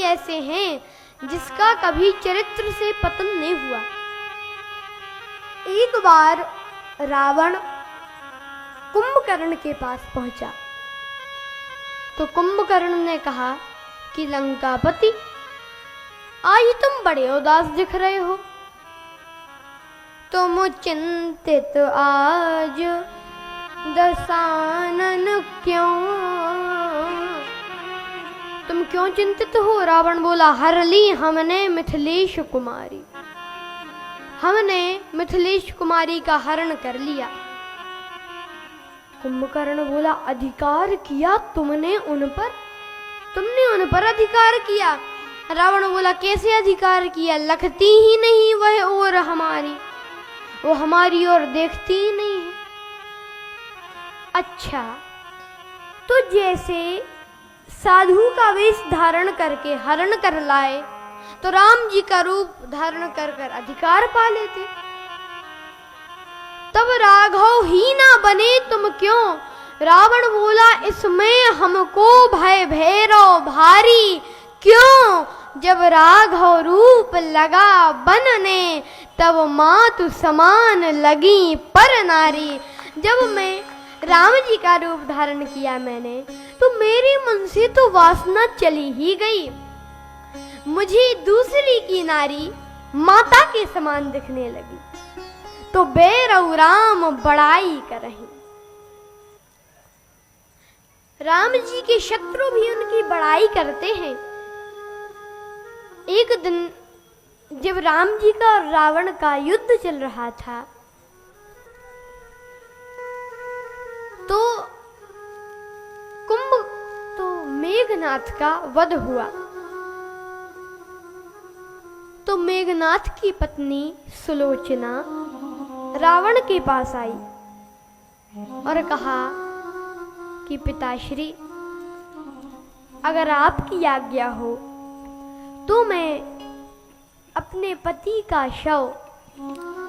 ऐसे हैं जिसका कभी चरित्र से पतन नहीं हुआ। एक बार रावण कुंभकर्ण के पास पहुंचा तो कुंभकर्ण ने कहा कि लंकापति, आज तुम बड़े उदास दिख रहे हो। तुम चिंतित आज दशानन क्यों? तुम क्यों चिंतित हो? रावण बोला, हर ली हमने मिथिलेश कुमारी, हमने मिथिलेश कुमारी का हरण कर लिया। कुंभकर्ण बोला, अधिकार किया तुमने उन पर? तुमने उन पर अधिकार किया? रावण बोला, कैसे अधिकार किया? लखती ही नहीं वह और हमारी, वो हमारी ओर देखती ही नहीं है। अच्छा, तो जैसे साधु का वेश धारण करके हरण कर लाए तो राम जी का रूप धारण कर कर अधिकार पा लेते। तब राघव ही ना बने तुम क्यों? रावण बोला, इसमें हमको भय भैरव भारी क्यों? जब राघव रूप लगा बनने तब मातु समान लगी पर नारी। जब मैं राम जी का रूप धारण किया मैंने तो मेरे मन से तो वासना चली ही गई। मुझे दूसरी की नारी माता के समान दिखने लगी तो बैरव राम बड़ाई करही। राम जी के शत्रु भी उनकी बड़ाई करते हैं। एक दिन जब राम जी का और रावण का युद्ध चल रहा था तो मेघनाथ का वध हुआ। तो मेघनाथ की पत्नी सुलोचना रावण के पास आई और कहा कि पिताश्री, अगर आपकी आज्ञा हो तो मैं अपने पति का शव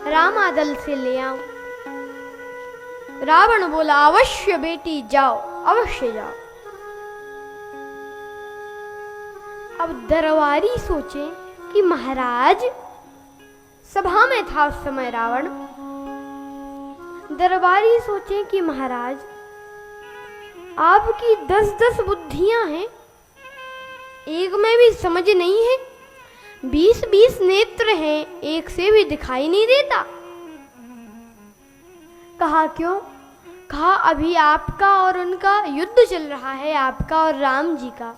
रामादल से ले आऊं। रावण बोला, अवश्य बेटी जाओ, अवश्य जाओ। अब दरबारी सोचे कि महाराज, सभा में था उस समय रावण, दरबारी सोचे कि महाराज आपकी 10-10 बुद्धियां हैं, एक में भी समझ नहीं है, 20-20 नेत्र हैं, एक से भी दिखाई नहीं देता। कहा क्यों? कहा अभी आपका और उनका युद्ध चल रहा है, आपका और राम जी का,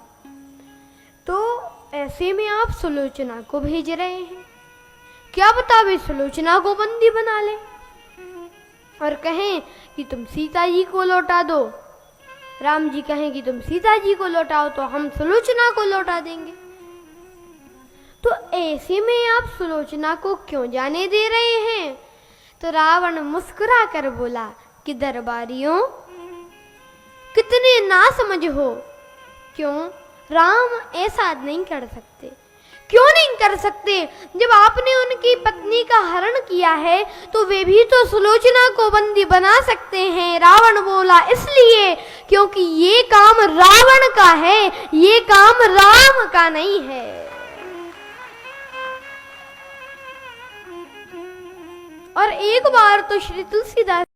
तो ऐसे में आप सुलोचना को भेज रहे हैं, क्या पता वे सुलोचना को बंदी बना ले और कहें कि तुम सीता जी को लौटा दो। राम जी कहें कि तुम सीता जी को लौटाओ तो हम सुलोचना को लौटा देंगे। तो ऐसे में आप सुलोचना को क्यों जाने दे रहे हैं? तो रावण मुस्कुरा कर बोला कि दरबारियों, कितने ना समझ हो। क्यों? राम ऐसा नहीं कर सकते। क्यों नहीं कर सकते? जब आपने उनकी पत्नी का हरण किया है तो वे भी तो सुलोचना को बंदी बना सकते हैं। रावण बोला, इसलिए क्योंकि ये काम रावण का है, ये काम राम का नहीं है। और एक बार तो श्री तुलसीदास